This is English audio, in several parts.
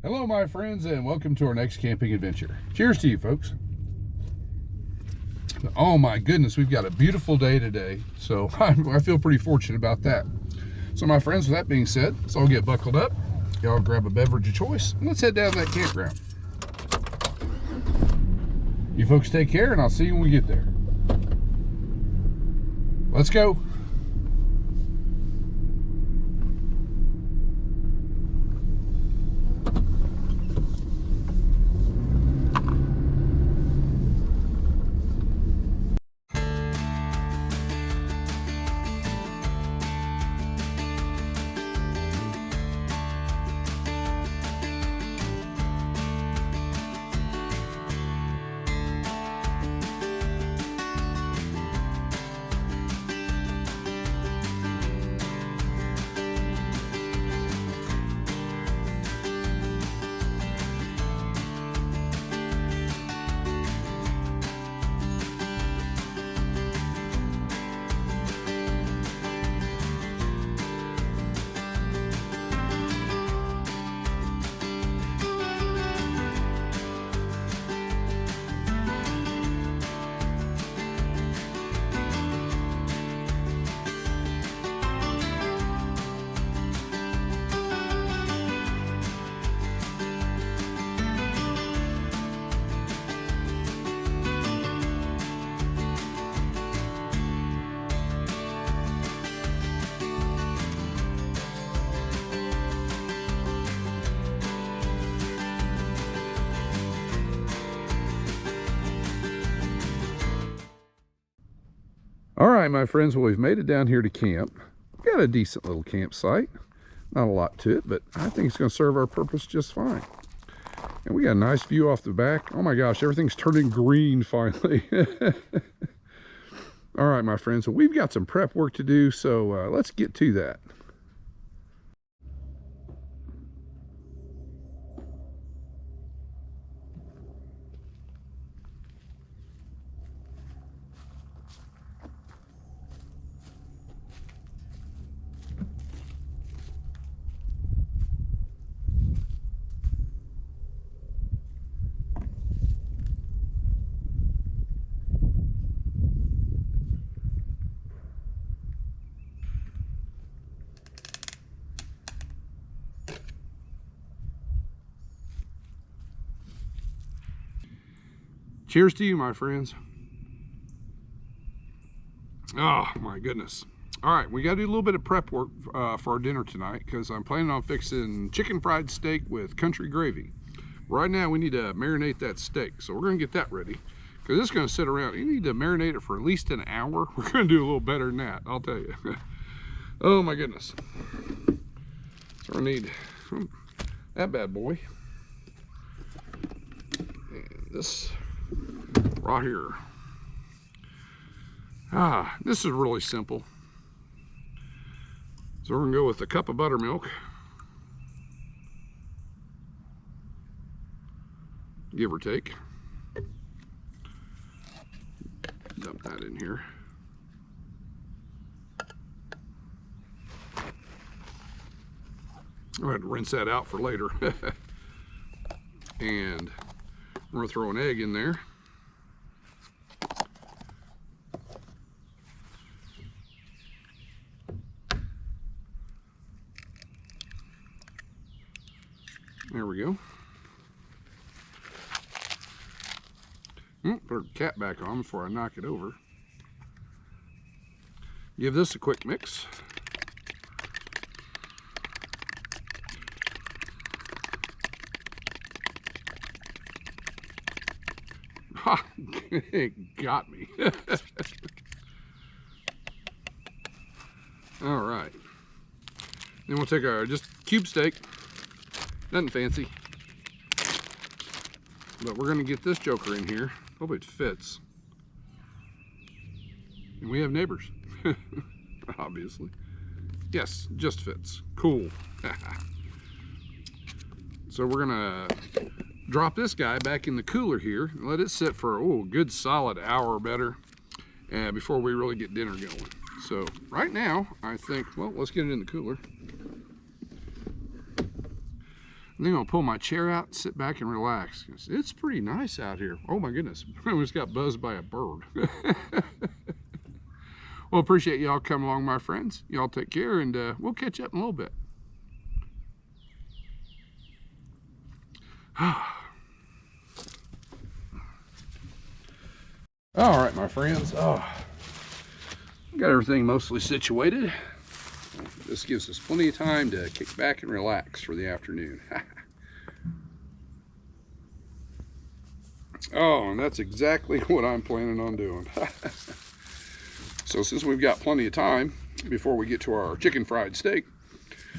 Hello my friends, and welcome to our next camping adventure. Cheers to you folks. Oh my goodness, we've got a beautiful day today, so I feel pretty fortunate about that. So my friends, with that being said, let's all get buckled up. Y'all grab a beverage of choice and let's head down to that campground. You folks take care, and I'll see you when we get there. Let's go. All right, my friends, well, we've made it down here to camp. We've got a decent little campsite. Not a lot to it, but I think it's going to serve our purpose just fine. And we got a nice view off the back. Oh my gosh, everything's turning green finally. All right, my friends, well, we've got some prep work to do, so let's get to that. Cheers to you, my friends. Oh my goodness. All right, we got to do a little bit of prep work for our dinner tonight, because I'm planning on fixing chicken fried steak with country gravy. Right now we need to marinate that steak, so we're going to get that ready, because it's going to sit around. You need to marinate it for at least an hour. We're going to do a little better than that, I'll tell you. Oh my goodness. So we need that bad boy, and this right here. This is really simple. So we're gonna go with a cup of buttermilk, give or take. Dump that in here. I'm going to rinse that out for later. And we're gonna throw an egg in there. There we go. Put the cap back on before I knock it over. Give this a quick mix. Ha! It got me. All right. Then we'll take our just cube steak. Nothing fancy, but we're going to get this joker in here. Hope it fits. And we have neighbors, obviously. Yes, just fits. Cool. So we're going to drop this guy back in the cooler here and let it sit for a good solid hour or better before we really get dinner going. So right now, I think, well, let's get it in the cooler. I'm gonna pull my chair out, sit back and relax. It's pretty nice out here. Oh my goodness, I almost got buzzed by a bird. Well, appreciate y'all coming along, my friends. Y'all take care, and we'll catch up in a little bit. All right, my friends. Got everything mostly situated. This gives us plenty of time to kick back and relax for the afternoon. Oh, and that's exactly what I'm planning on doing. So since we've got plenty of time before we get to our chicken fried steak,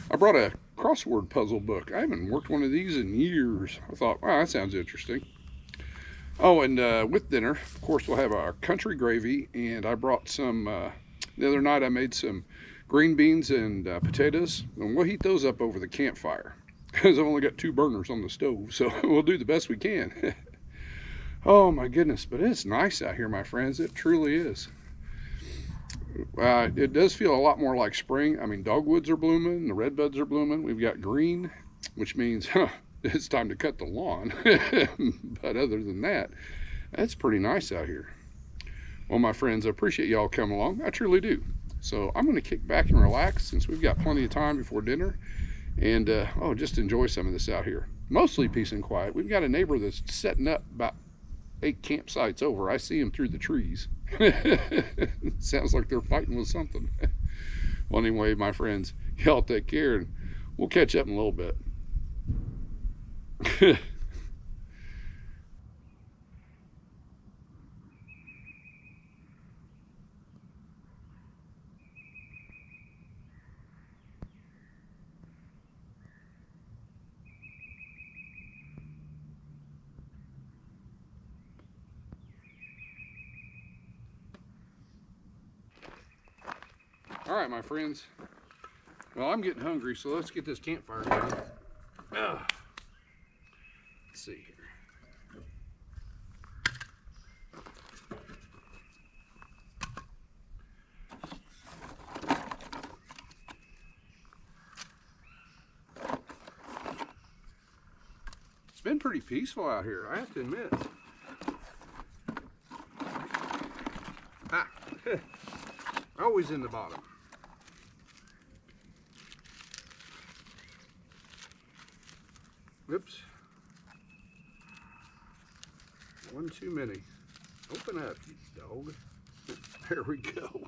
I brought a crossword puzzle book. I haven't worked one of these in years. I thought, wow, that sounds interesting. Oh, and with dinner, of course, we'll have our country gravy, and I brought some, the other night I made some green beans and potatoes, and we'll heat those up over the campfire, because I've only got 2 burners on the stove, so we'll do the best we can. Oh my goodness, but it's nice out here, my friends. It truly is. It does feel a lot more like spring. I mean, dogwoods are blooming, the redbuds are blooming. We've got green, which means it's time to cut the lawn. But other than that, it's pretty nice out here. Well, my friends, I appreciate y'all coming along. I truly do. So I'm going to kick back and relax since we've got plenty of time before dinner, and just enjoy some of this out here. Mostly peace and quiet. We've got a neighbor that's setting up about 8 campsites over. I see him through the trees. Sounds like they're fighting with something. Well, anyway, my friends, y'all take care, and we'll catch up in a little bit. All right, my friends. Well, I'm getting hungry, so let's get this campfire going. Let's see here. It's been pretty peaceful out here, I have to admit. Always in the bottom. Oops. One too many. Open up, you dog. There we go.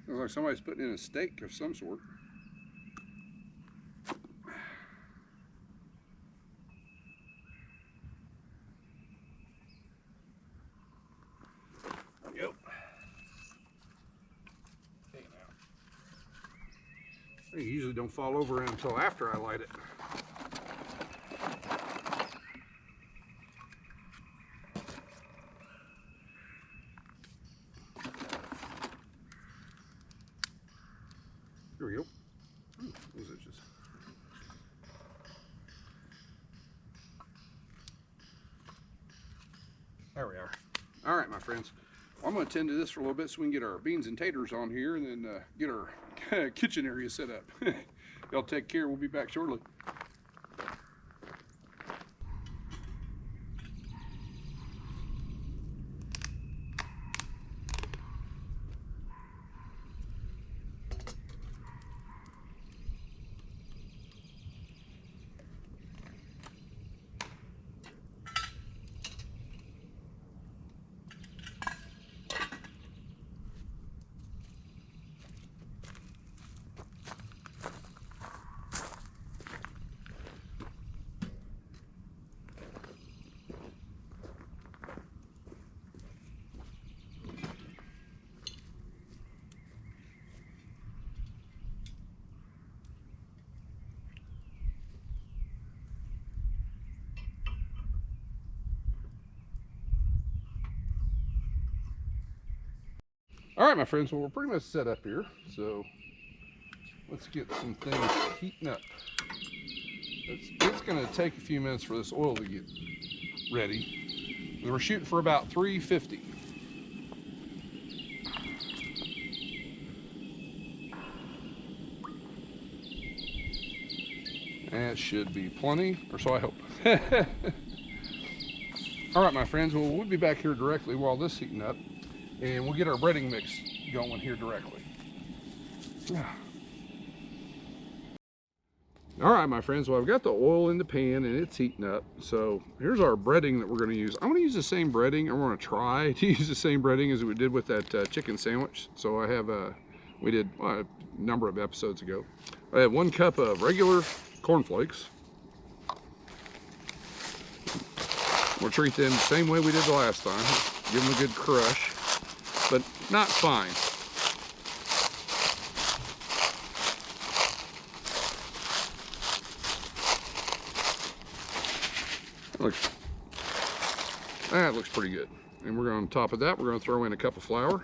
Looks like somebody's putting in a steak of some sort. Yep. They usually don't fall over until after I light it. Here we go. Those edges. There we are. All right, my friends. Well, I'm going to tend to this for a little bit so we can get our beans and taters on here, and then get our kitchen area set up. Y'all take care. We'll be back shortly. All right, my friends, well, we're pretty much set up here, so let's get some things heating up. It's going to take a few minutes for this oil to get ready. We're shooting for about 350. That should be plenty, or so I hope. All right, my friends, well, we'll be back here directly while this is heating up, and we'll get our breading mix going here directly. All right, my friends, well, I've got the oil in the pan and it's heating up. So here's our breading that we're going to use. I'm going to use the same breading. I'm going to try to use the same breading as we did with that chicken sandwich. So I have, we did a number of episodes ago. I have 1 cup of regular cornflakes. We'll treat them the same way we did the last time. Give them a good crush, but not fine. That looks pretty good. And we're going, on top of that, we're going to throw in a cup of flour.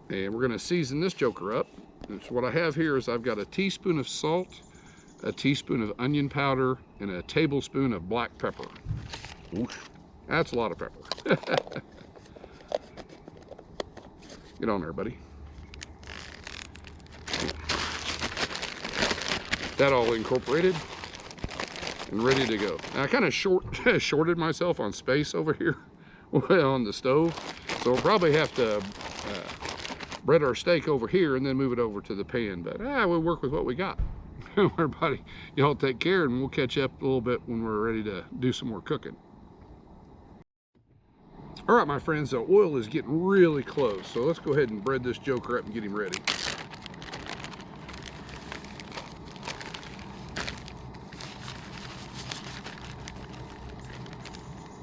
And we're going to season this joker up. And so what I have here is I've got a teaspoon of salt, a teaspoon of onion powder, and a tablespoon of black pepper. Oof, that's a lot of pepper. Get on there, buddy. That all incorporated and ready to go. Now I kind of shorted myself on space over here on the stove, so we'll probably have to bread our steak over here and then move it over to the pan, but we'll work with what we got. Everybody, y'all take care, and we'll catch up a little bit when we're ready to do some more cooking. All right, my friends, the oil is getting really close, so let's go ahead and bread this joker up and get him ready.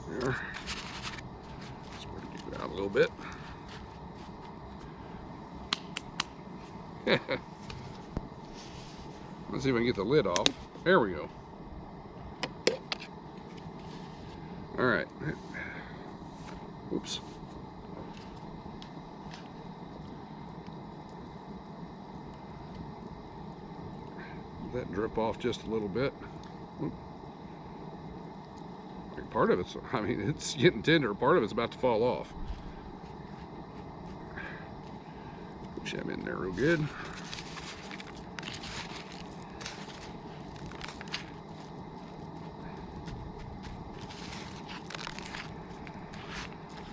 There. Spread it out a little bit. Let's see if I can get the lid off. There we go. All right. Oops. Let that drip off just a little bit. Part of it's, I mean, it's getting tender. Part of it's about to fall off. Push them in there real good.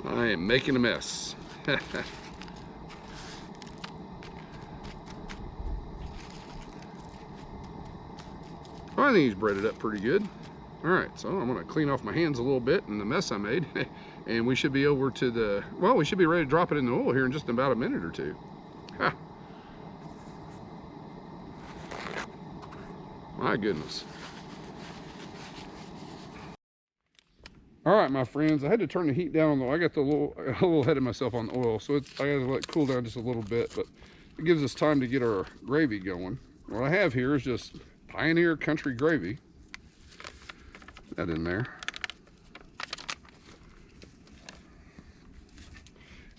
I am making a mess. I think he's breaded up pretty good. All right, so I'm gonna clean off my hands a little bit and the mess I made, and we should be over to the, well, we should be ready to drop it in the oil here in just about a minute or two. Ha. My goodness. All right, my friends, I had to turn the heat down on the oil. I got a little ahead of myself on the oil, so I gotta let it cool down just a little bit, but it gives us time to get our gravy going. What I have here is just Pioneer Country Gravy. That in there.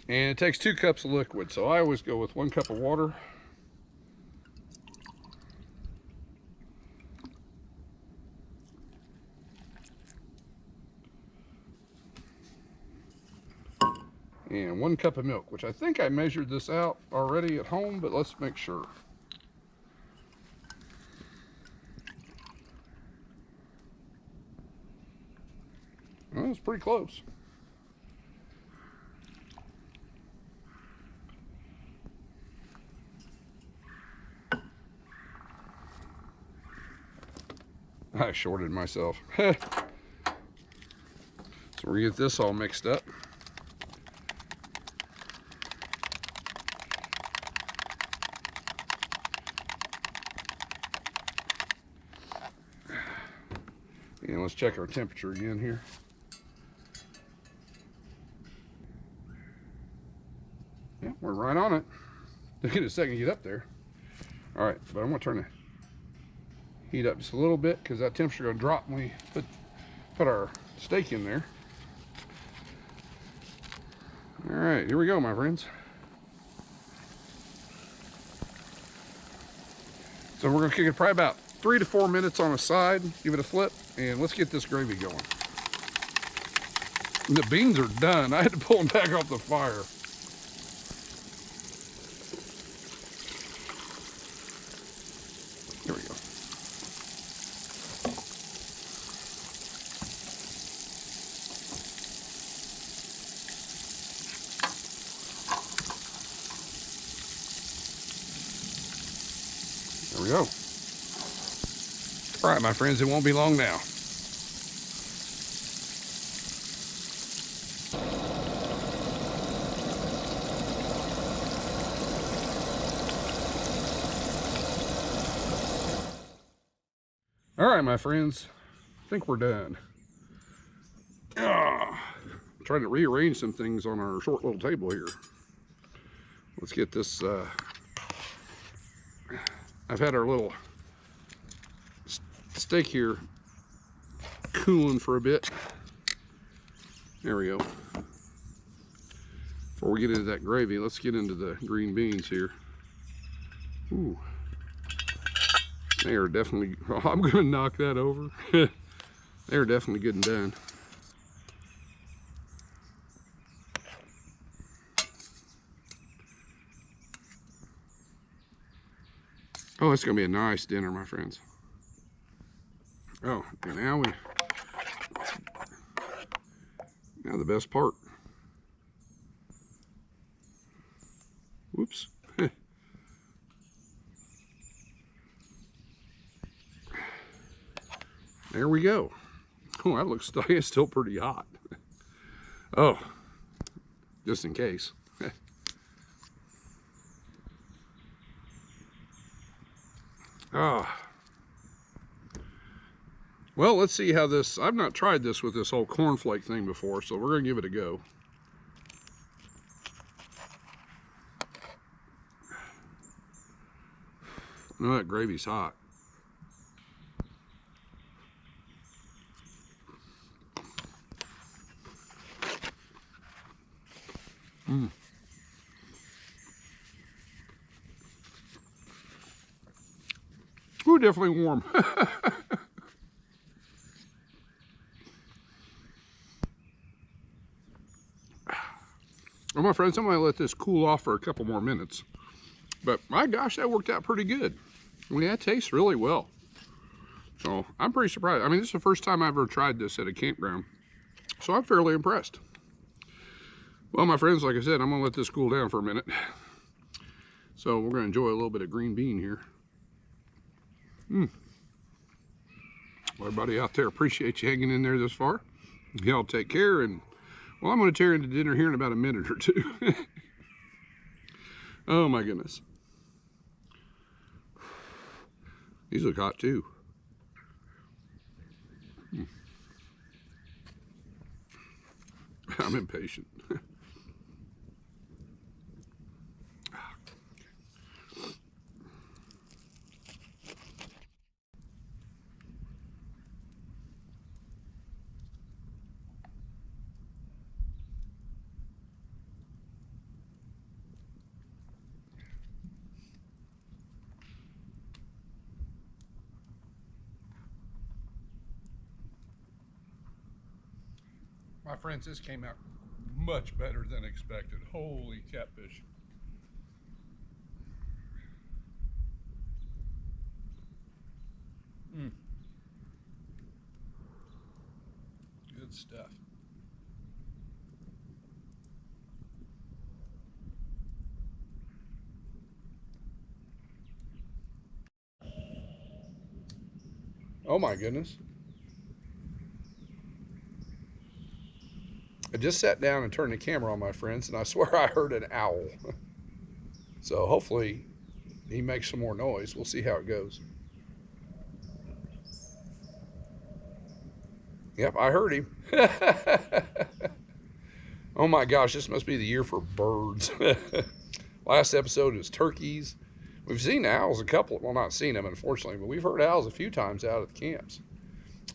And it takes 2 cups of liquid, so I always go with 1 cup of water. And 1 cup of milk, which I think I measured this out already at home, but let's make sure. Well, it's pretty close. I shorted myself. So we're gonna get this all mixed up. And let's check our temperature again here. Yeah, we're right on it. It'll get a second to get up there. All right, but I'm gonna turn the heat up just a little bit because that temperature will drop when we put our steak in there. All right, here we go, my friends. So we're gonna kick it probably about 3 to 4 minutes on a side, give it a flip, and let's get this gravy going. And the beans are done. I had to pull them back off the fire. There we go. There we go. All right, my friends, it won't be long now. All right, my friends, I think we're done. Trying to rearrange some things on our short little table here. Let's get this, I've had our little steak here cooling for a bit. There we go. Before we get into that gravy, let's get into the green beans here. Ooh. They are definitely, oh, I'm gonna knock that over. They're definitely good and done. Oh, it's gonna be a nice dinner, my friends. Oh, and now the best part. Whoops. There we go. Oh, that looks it's still pretty hot. Oh, just in case. Well, let's see how this, I've not tried this with this whole cornflake thing before, so we're gonna give it a go. I know that gravy's hot. Ooh, definitely warm. Well, my friends, I'm gonna let this cool off for a couple more minutes. But my gosh, that worked out pretty good. I mean, that tastes really well. So I'm pretty surprised. I mean, this is the first time I've ever tried this at a campground. So I'm fairly impressed. Well, my friends, like I said, I'm gonna let this cool down for a minute. So we're gonna enjoy a little bit of green bean here. Well, everybody out there, appreciate you hanging in there this far. Y'all take care, and well, I'm gonna tear into dinner here in about a minute or two. Oh my goodness. These look hot too. I'm impatient. My friends, this came out much better than expected. Holy catfish. Good stuff. Oh my goodness. I just sat down and turned the camera on, my friends, and I swear I heard an owl. So hopefully he makes some more noise. We'll see how it goes. Yep, I heard him. Oh my gosh, this must be the year for birds. Last episode was turkeys. We've seen owls a couple, well, not seen them unfortunately, but we've heard owls a few times out at the camps.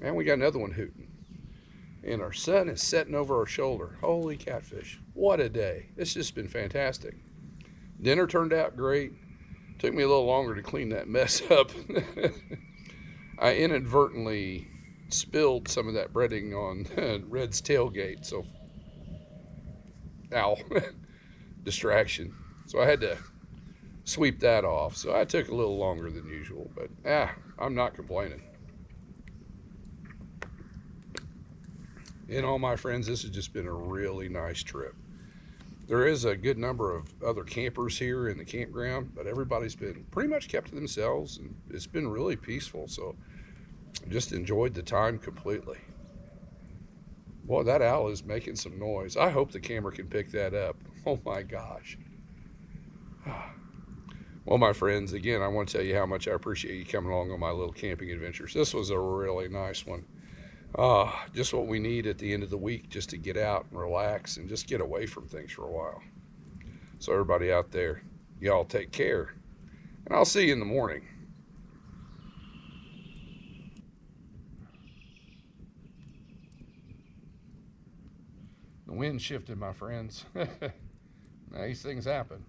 And we got another one hooting. And our sun is setting over our shoulder. Holy catfish. What a day. It's just been fantastic. Dinner turned out great. Took me a little longer to clean that mess up. I inadvertently spilled some of that breading on Red's tailgate. So, ow, distraction. So I had to sweep that off. So I took a little longer than usual, but I'm not complaining. And all my friends, this has just been a really nice trip. There is a good number of other campers here in the campground, but everybody's been pretty much kept to themselves, and it's been really peaceful. So I just enjoyed the time completely. Boy, that owl is making some noise. I hope the camera can pick that up. Oh my gosh. Well, my friends, again, I want to tell you how much I appreciate you coming along on my little camping adventures. This was a really nice one. Just what we need at the end of the week, just to get out and relax and just get away from things for a while. So everybody out there, y'all take care, and I'll see you in the morning. The wind shifted, my friends. Now, these things happen.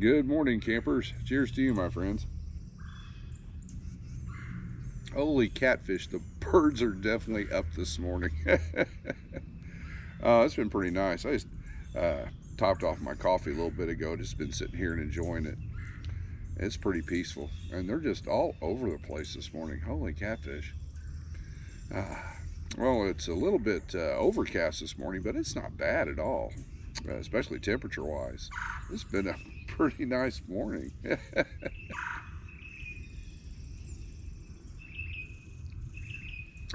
Good morning, campers. Cheers to you, my friends. Holy catfish, the birds are definitely up this morning. It's been pretty nice. I just topped off my coffee a little bit ago. Just been sitting here and enjoying it. It's pretty peaceful, and they're just all over the place this morning. Holy catfish. Well, it's a little bit overcast this morning, but it's not bad at all, especially temperature-wise. It's been a pretty nice morning.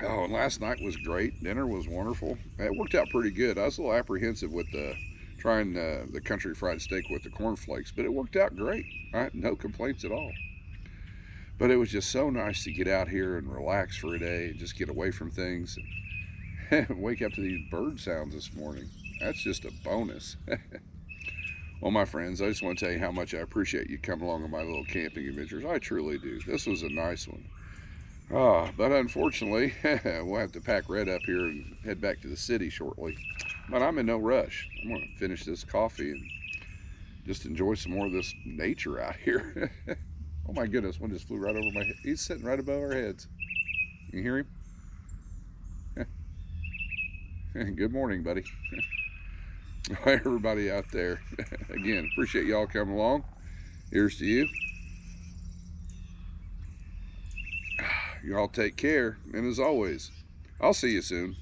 Oh, and last night was great. Dinner was wonderful. It worked out pretty good. I was a little apprehensive with trying the country fried steak with the cornflakes, but it worked out great. I had no complaints at all. But it was just so nice to get out here and relax for a day and just get away from things and wake up to these bird sounds this morning. That's just a bonus. Well, my friends, I just want to tell you how much I appreciate you coming along on my little camping adventures. I truly do. This was a nice one. But unfortunately, we'll have to pack Red up here and head back to the city shortly. But I'm in no rush. I'm going to finish this coffee and just enjoy some more of this nature out here. Oh my goodness, one just flew right over my head. He's sitting right above our heads. You hear him? Good morning, buddy. Everybody out there, again, appreciate y'all coming along. Here's to you. Y'all take care, and as always, I'll see you soon.